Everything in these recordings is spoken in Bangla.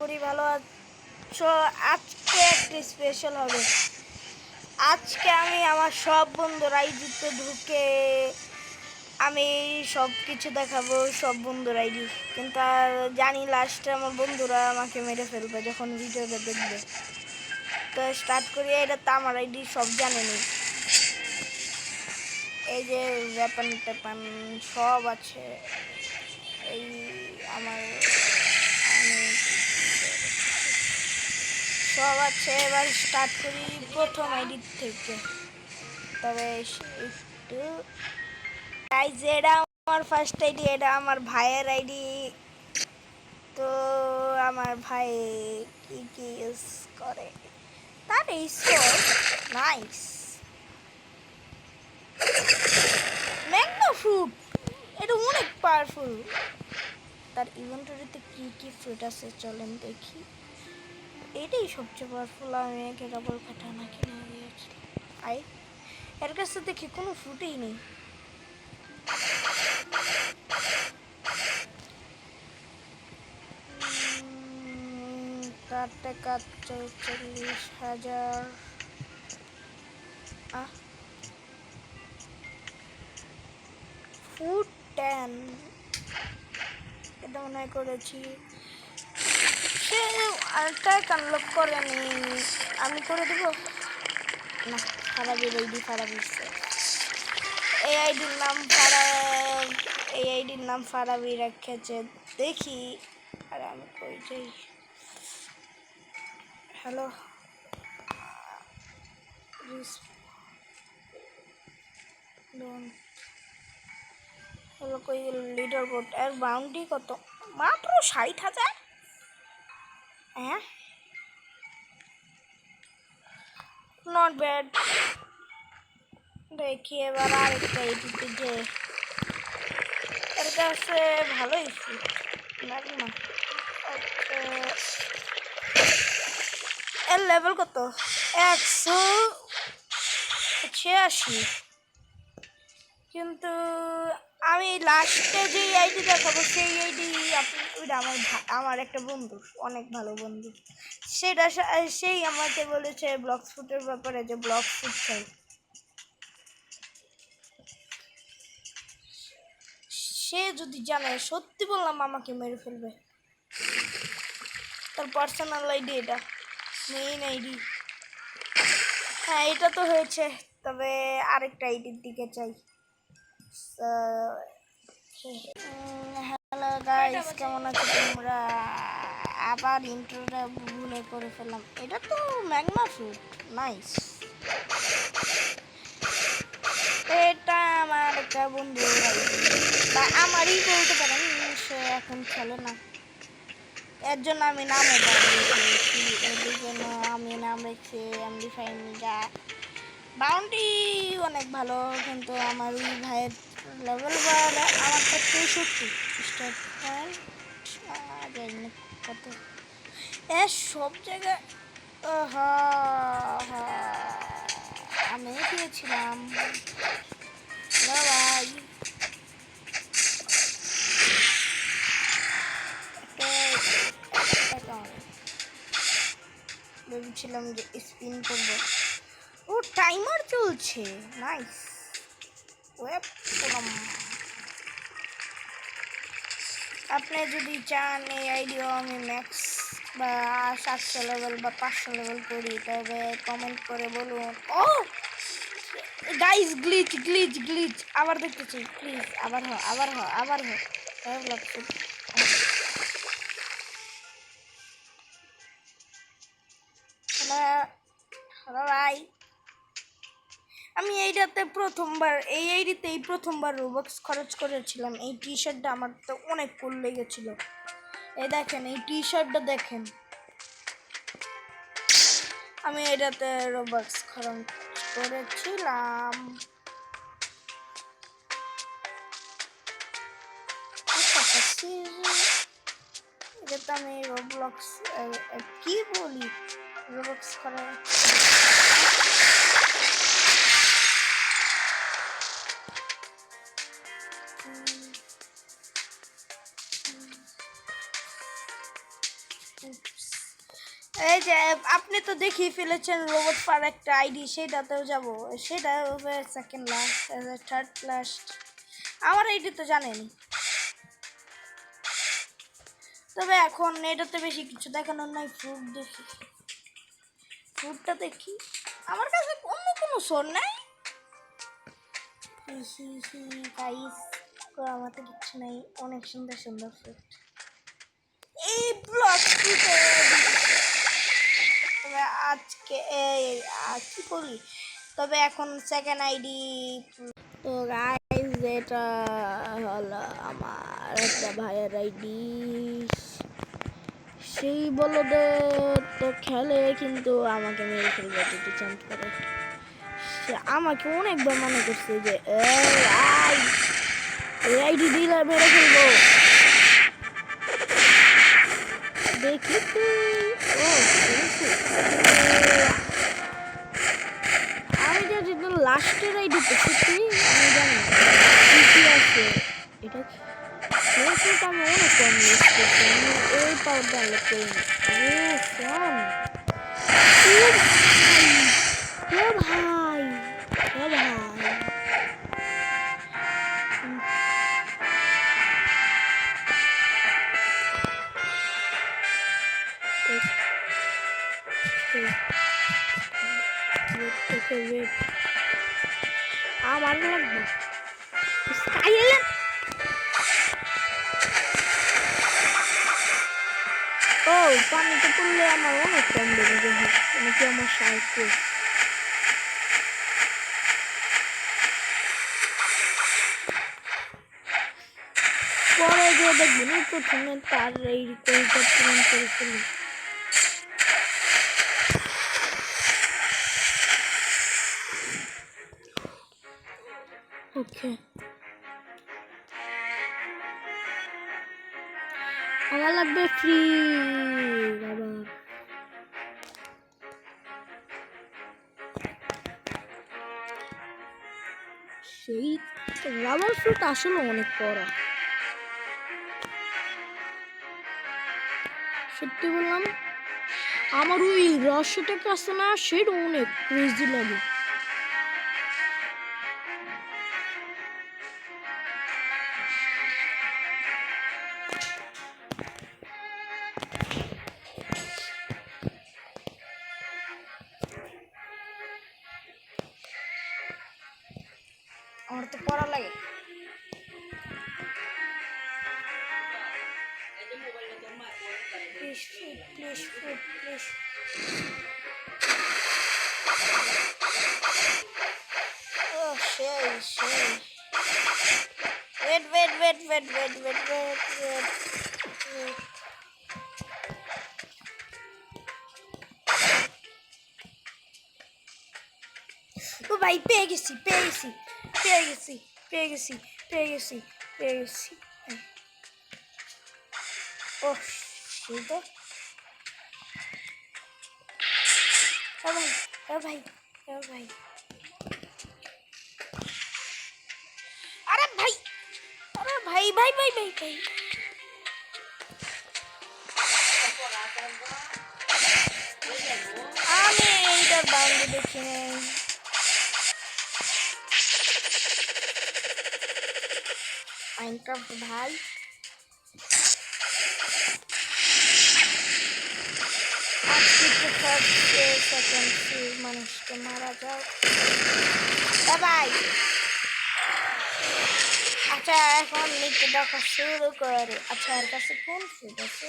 করি ভালো আছো। আজকে একটা স্পেশাল হবে। আজকে আমি আমার সব বন্ধুরা আইডিতে ঢুকে আমি সব কিছু দেখাবো, সব বন্ধুরা আইডি। কিন্তু আর জানি লাস্টে আমার বন্ধুরা আমাকে মেরে ফেলবে যখন ভিডিওটা দেখবে। তো স্টার্ট করি। এটা তো আমার আইডি, সব জানেনি। এই যে ওয়েপন টেপন সব আছে। এই আমার সব আছে। এবার স্টার্ট করি প্রথম আইডি থেকে। তবে একটু গাইজ, এটা আমার ফার্স্ট আইডি, এটা আমার ভাইয়ের আইডি। তো আমার ভাই কি কি ইউজ করে তার এই নাইস ম্যাঙ্গো ফ্রুট, এটা অনেক পাওয়ারফুল। তার ইনভেন্টরিতে কি কি ফ্রুট আছে চলেন দেখি। এটাই সবচেয়ে পাওয়ারফুল। আমি একে ডাবল কাটানা কিনে দিয়েছি। আই এর কাছে দেখি কোনো ফ্রুটই নেই। তার টাকা ৪৪,০০০। ফুড 10 এটা মনে হয় করেছি। সে আরেকটাই আনলক করেনি, আমি করে দেবো না। ফারাবির আইডি, ফারাবির এই আইডির নাম এই আইডির নাম ফারাবি রেখেছে। দেখি আর আমি কই যাই। হ্যালো হলো কই লিডার বোর্ড। এর বাউন্ডি কত? মাত্র ৬০,০০০। হ্যাঁ, নট ব্যাড। দেখি এবার আরেকটা এডিতে যে এর কাছে ভালোই ম্যাগমা। এর লেভেল কত? ১৮৬। কিন্তু আমি লাস্টে যে আইডি দেখাবো সেই আইডি ওইটা আমার একটা বন্ধু, অনেক ভালো বন্ধু। সেটা সেই আমাকে বলেছে ব্লক ফুটের ব্যাপারে, যে ব্লক ফুট চাই। সে যদি জানে, সত্যি বললাম, আমাকে মেরে ফেলবে। তার পার্সোনাল আইডি এটা, মেইন আইডি। হ্যাঁ, এটা তো হয়েছে। তবে আরেকটা আইডির দিকে চাই। হ্যালো গাইস, কেমন আছো তোমরা? আবার ইন্ট্রোটা ভুলে করে ফেললাম। এটা তো ম্যাগমা ফ্রুট, নাইস। এটা আমার একটা বন্ধু, বা আমারই বলতে পারেন। সে এখন খেলে না, এর জন্য আমি নামও দিয়েছি। এর জন্য আমি নাম রেখেছি এমডি5 নিনজা। বাউন্ডি অনেক ভালো, কিন্তু আমার ওই ভাইয়ের লেভেল বাড়ে। আমার তো ৬৩ স্টার্ট পয়েন্ট। জানি না কত সব জায়গায়। আমি দিয়েছিলাম ভাই। ভেবেছিলাম যে স্পিন করবো। ও টাইমার চলছে, নাইস। ওয়েব আপনি যদি চান এই আইডিও আমি ম্যাক্স বা ৭০০ লেভেল বা ৫০০ লেভেল করি, তবে কমেন্ট করে বলুন। ও গাইস, গ্লিচ গ্লিচ গ্লিচ আবার দেখতে চাই প্লিজ। আবার আবার হ্যালো ভাই। আমি এইটাতে এই আইডিতেই প্রথমবার রোবক্স খরচ করেছিলাম। এই টি শার্টটা আমার তো অনেক কুল লেগেছিল। এই দেখেন, এই টি শার্টটা দেখেন। আমি এটাতে রোবক্স খরচ করেছিলাম। এটাতে আমি রোবলক্স কি বলি, রোবক্স খরচ এই যে আপনি তো দেখিয়ে ফেলেছেন রোবট পার একটা আইডি, সেটাতেও যাব, সেটা হবে সেকেন্ড লাস্ট, থার্ড লাস্ট, আমার আইডি তো জানেনি। তবে এখন এটাতে বেশি কিছু দেখানোর নাই, ফ্রুট দেখি, ফ্রুটটা দেখি, আমার কাছে অন্য কোনো সোর নাই। গাইস আমার তো কিছু নাই, অনেক সুন্দর সুন্দর ফ্রুট এই ব্লক ফ্রুটে। তবে আজকে কি করি, তবে এখন সেকেন্ড আইডি। তো গাইস এটা হলো আমার একটা ভাইয়ের আইডি, সেই বলদে তো খেলে কিন্তু আমাকে মেরে ফেলবে যদি চান্স করে। সে আমাকে অনেকবার মনে করছে যে এই আইডি দিলে মেরে ফেলবো। দেখি ও আমি যদি লাস্টের আইডি তো সত্যি আমি জানি কি আছে এটা। আমি অনেক কম ইউজ করছি, আমি এই পাওয়ার ডাউনলোড করিনি। ও ভাই ও ভাই আমার লাগবে ও পানিতে পড়লে আমার অনেক কম লেগে যায়, নাকি আমার সাহায্য। পরে যে দেখবেন প্রথমে তার এই রিকোয়েস্টটা পূরণ করে ফেলি। ওকে আমার লাগবে ফ্রি বাবা। সেই রাবার ফ্রুট আসলে অনেক কড়া, সত্যি বললাম। আমার ওই রহস্যটাকে আসছে না, সেটা অনেক ক্রেজি লাগে। আমার তো পড়া লাগে। Please, please, please, please. Oh, shit. Wait. ও ভাই পেয়ে গেছি। ও শিট। ও ভাই আরে ভাই আমি এইটার বাউন্ডারি দেখি নেই। মাইনক্রাফট ভাই মানুষকে মারা যাও ভাই। আচ্ছা এখন নিচে দেখা শুরু করে। আচ্ছা এর কাছে কোন ফুড আছে?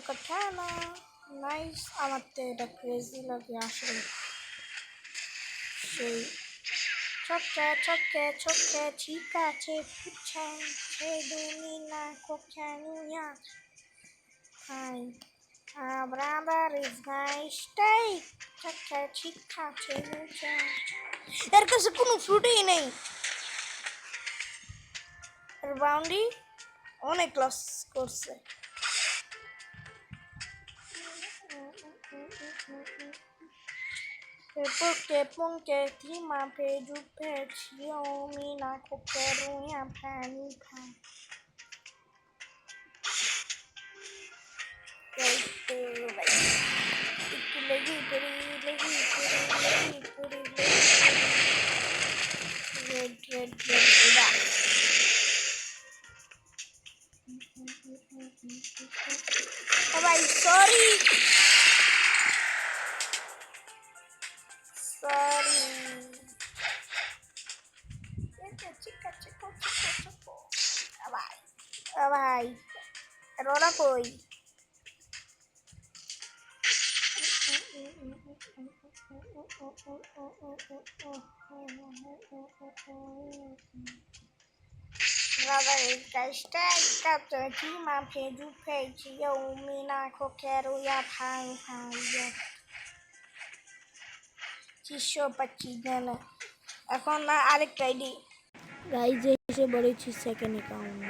কাঠানা নাইস। আমার তো এটা ক্রেজি লাগে আসলে। সেই ছোট্ট ঠিক আছে পুচ্ছা সে দুনিয়া কোখানুয়া high brother is nice steak ছোট্ট ঠিক আছে পুচ্ছা। এর কাছে কোনো ফ্রুটই নেই। বাউন্ডি অনেক লস করছে। Porque prima peju pechio mina coperuia panica. ও ভাই সরি সরি ভাই ভাই রোনা কই Brother, die ma pe du pe chi yo mi na ko kero ya pang pang ya চিশো পাচ্ছি না এখন না আরেকটা আইডি গাইজ এসে বলেছি সেকেন্ড অ্যাকাউন্ট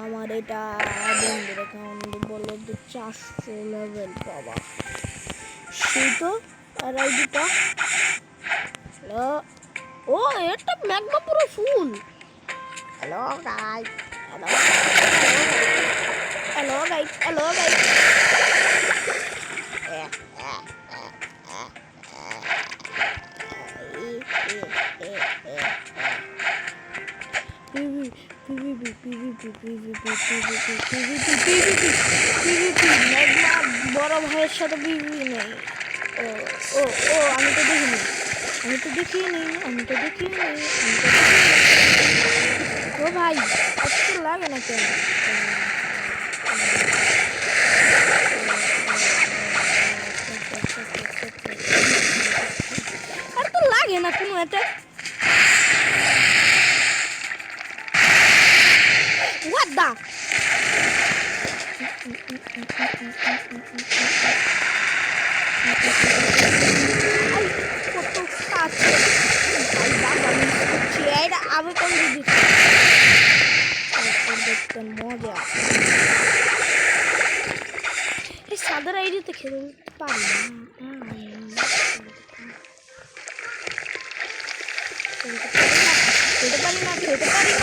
আমার এটা বন্ধুর অ্যাকাউন্ট বললো তো 400 লেভেল বাবা সেই তো আর আইডিটা হ্যালো ও এটা ম্যাগমা পুরো full hello guys hello hello guys hello guys বড় ভাইয়ের সাথে বিবি নেই ও ও ও আমি তো দেখিনি ও ভাই এত লাগে না কেন আর তো লাগে না কোনো এটা What the? সাদার আইডিতে খেলতে পারি না খেলতে পারি না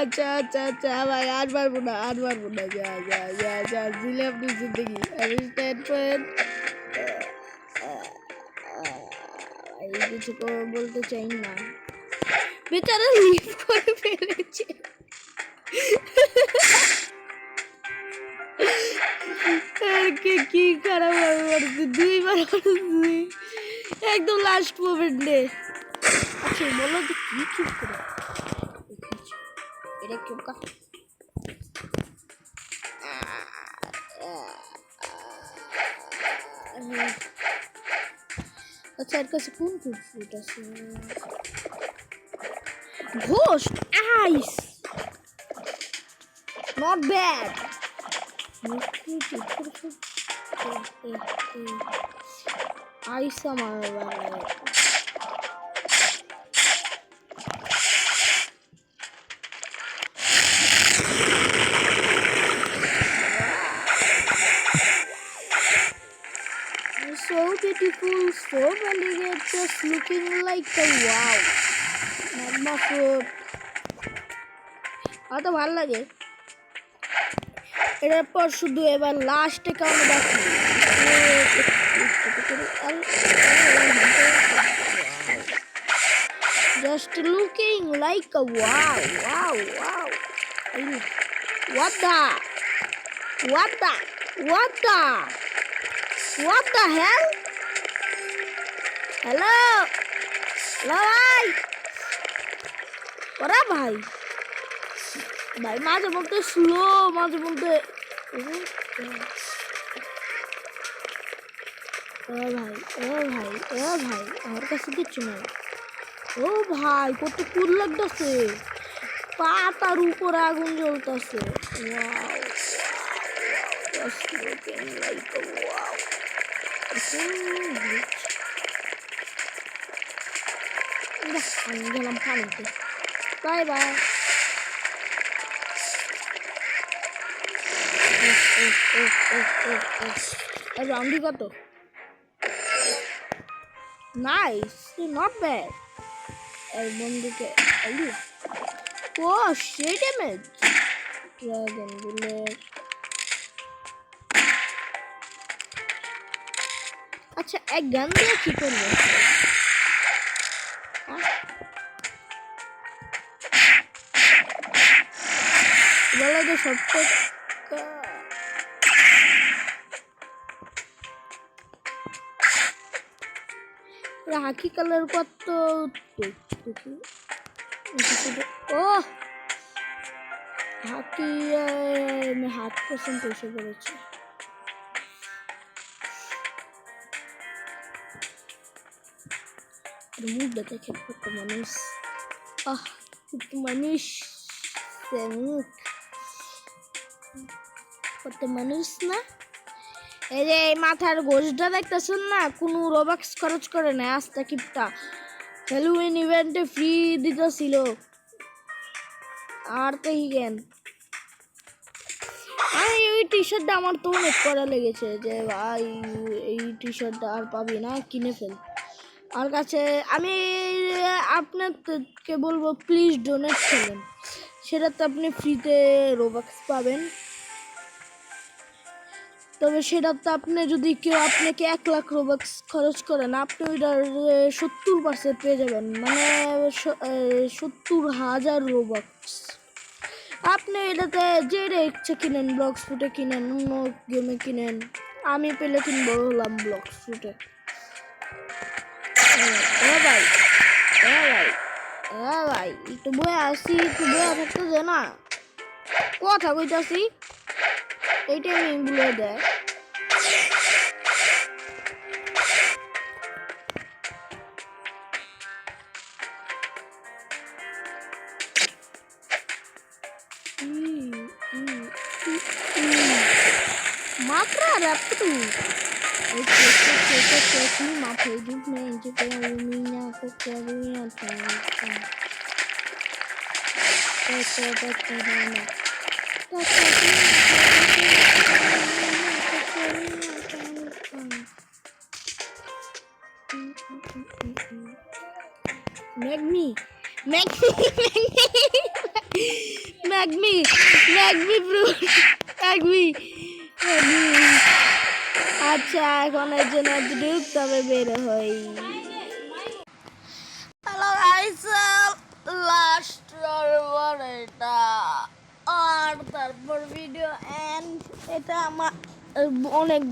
अच्छा अच्छा अच्छा भाई आज बार बुना जा जिले अपनी जिंदगी अभी स्टैंड पर কিছু বলতে চাই না বেচারা লিভ করে ফেলেছে কি খারাপ হবে দুইবার একদম লাস্ট মোমেন্টে আচ্ছা বলো যে কি চুপ করে এটা চুপ কা আচ্ছা এর কাছে কোন ফ্রুট আছে ghost ice not bad ice আমার so beautiful, so elegant, just looking like a wow. Magma fruit. तो ভালো লাগে এরপর শুধু এবার লাস্ট অ্যাকাউন্ট বাকি just looking like a wow. What the hell? Hello ভাই ওরা ভাই মাঝে মধ্যে স্লো মাঝে মধ্যে ভাই আমার কাছে কিচ্ছু নাই ও ভাই কত কুল লাগতেছে পাতার উপর আগুন জ্বলতেছে আমি গেলাম পানিতে বাই বাই রাউন্ডি কত নাইস নট ব্যাড এর বন্ধুকে ও সে ড্যামেজ ড্রাগন বুলেট আচ্ছা এক গান দিয়ে কি করবো? বলো তো সত্য হাকি কালার কত ও হাকি হাত পর্যন্ত এসে পড়েছে। মুখটা দেখেন কত মানুষ, কত মানুষ, মুখ কত মানুষ না। এই যে এই মাথার গোশটা দেখতেছেন না, কোনো রোবাক্স খরচ করে না, আস্তা কিপটা হ্যালোউইন ইভেন্টে ফ্রি দিতেছিল। আর তো হিগেন এই টি শার্টটা আমার তো অনেক করা লেগেছে যে ভাই এই টি শার্টটা আর পাবি না, কিনে ফেল। আমার কাছে আমি আপনাকে বলবো প্লিজ ডোনেট করেন, সেটাতে আপনি ফ্রিতে রোবাক্স পাবেন। তবে সেটাতে আপনি যদি কেউ আপনাকে 1 লাখ রোবাক্স খরচ করেন, আপনি ওইটার 70% পেয়ে যাবেন, মানে 70,000 রোবাক্স। আপনি এটাতে যে ইচ্ছা কিনেন, ব্লক্স ফুটে কিনেন, অন্য গেমে কিনেন, আমি পেলে কিনবো হলাম ব্লক্স ফুটে। ভাই ভাই ভাই একটু বয়ে আসি, একটু বয়ে থাকতে দে না, কথা কইতাছি এইটা আমি বলে দেয়। Matra Raptu. Esse mapa de mente pela minha coqueirinha também. Essa batalha. Magmi, Magmi, Magmi, Magmi, bro, Magmi. আচ্ছা এখন এর জন্য ঢুক তবে বের হই। হ্যালো গাইস, লাস্ট সার্ভার এটা, আর তারপর ভিডিও এন্ড। এটা আমার অনেক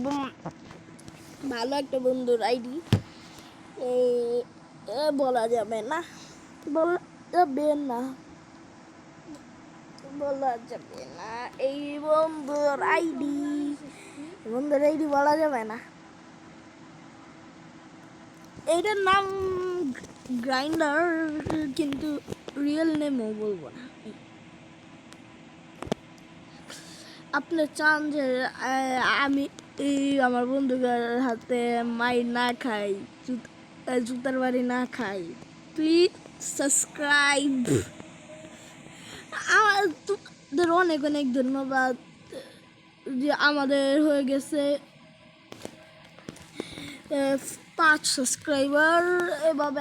ভালো একটা বন্ধুর আইডি, বলা যাবে না, বলা যাবে না, বলা যাবে না এই বন্ধুর আইডি, বন্ধুর আইডি বলা যাবে না। এটার নাম গ্রাইন্ডার, কিন্তু রিয়েল নেমও বলবো না। আপনি চান যে আমি আমার বন্ধুদের হাতে মাইর না খাই, জুতার বাড়ি না খাই, প্লিজ সাবস্ক্রাইব। আমাদের অনেক অনেক ধন্যবাদ যে আমাদের হয়ে গেছে 5 সাবস্ক্রাইবার। এভাবে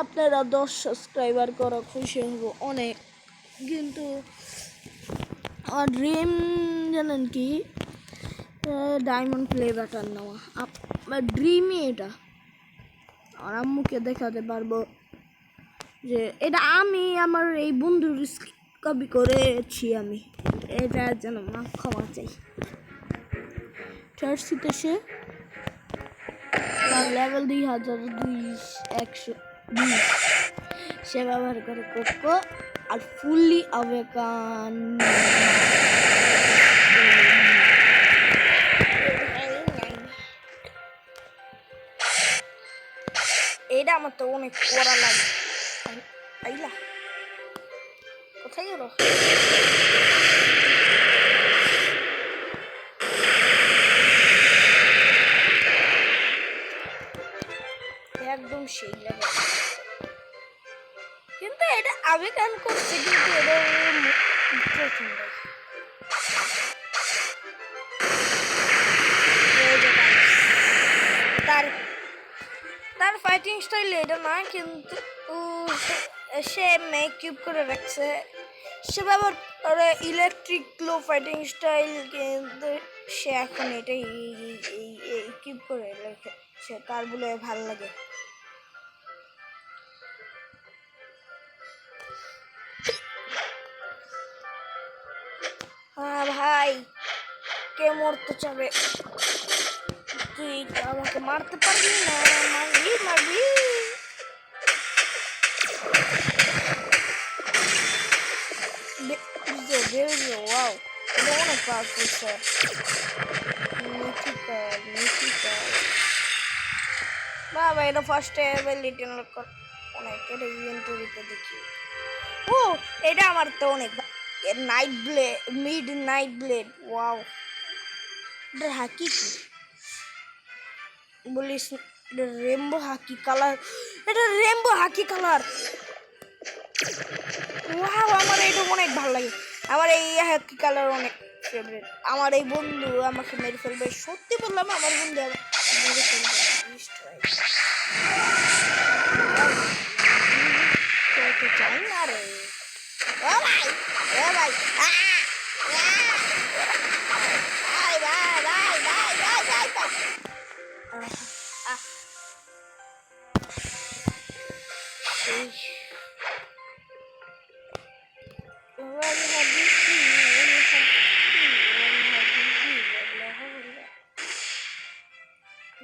আপনারা 10 সাবস্ক্রাইবার করা খুশি হব অনেক। কিন্তু আমার ড্রিম জানেন কি, ডায়মন্ড প্লে বাটন নেওয়া। আমার ড্রিমই এটা, আর আম্মুকে দেখাতে পারবো যে এটা আমি আমার এই বন্ধুর কপি করেছি আমি, এটা যেন মা ক্ষমা চাই। চার্জশিটে সে তার লেভেল 2220 সে ব্যবহার করে কোকো আর ফুললি আবেকান। এটা আমার তো অনেক করা লাগে। আইলা কোথায় গেল? একদম সেই লাগে, কিন্তু এটা আমি কেন করছি, কিন্তু এটা তার ফাইটিং স্টাইল এটা না, কিন্তু সে মেক কিউব করে রাখছে, সে ব্যবহার করে ইলেকট্রিক গ্লো ফাইটিং স্টাইল, কিন্তু সে এখন এটাই কি করে সে তার বলে ভাল লাগে। হ্যাঁ ভাই, কে মরতে চাবে? তুই আমাকে মারতে পারবি না, মারবি মারবি। ওয়াও, এটা অনেক পাওয়ারফুল স্যার। মিথিক্যাল বাবা, এটা ফার্স্ট এবিলিটি অনেক, এটা ইনভেন্টরিতে দেখি। ও এটা আমার তো অনেক night blade, mid night blade. Wow, এটা হাকি কি বলিস? এটা রেমবো হাকি কালার, এটা রেমবো হাকি কালার। ওয়াও, আমার এটা অনেক ভালো লাগে। আমার এই হাকি কালার অনেক ফেভারিট। আমার এই বন্ধু আমাকে মেরে ফেলবে, সত্যি বললাম, আমার বন্ধু মেরে ফেলবে। চাই না রে। ও ভাই, ও ভাই,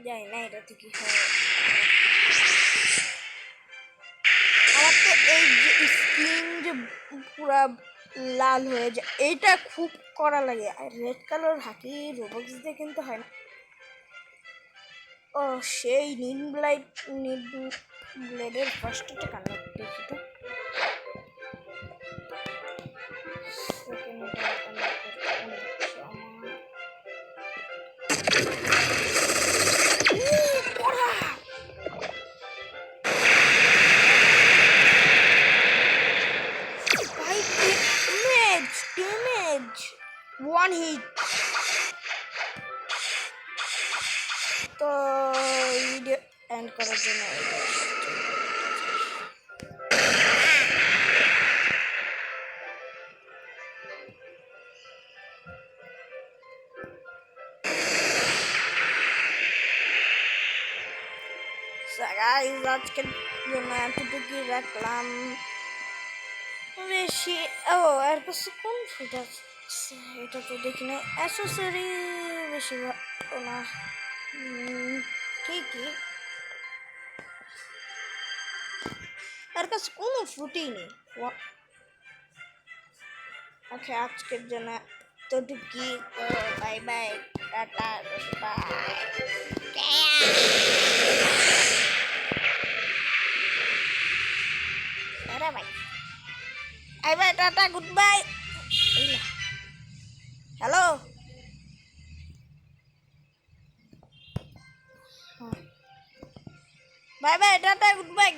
যাই না এটা থেকে আমার তো এই যে স্কিন যে পুরা লাল হয়ে যায়, এটা খুব করা লাগে। আর রেড কালার হাকি রোবক্স দিয়ে কিনতে হয় না। ও সেই নিন ব্লেডের ফার্স্টটা কান্না দেখি তো। One hit. তো ভিডিও এন্ড করার জন্য গাইস আজকের জন্য এতটুকুই রাখলাম। বেশি আর কাছে কোন ফুট আছে এটা তো দেখি না। অ্যাসেসরি বেশি ভালো না, ঠিকই। আর কাছে কোনো ফুটই নেই। ওকে, আজকের জন্য এতটুকুই। তো bye bye, tata, bye. Bye bye, tata, goodbye. Hello, bye bye, tata, good bye.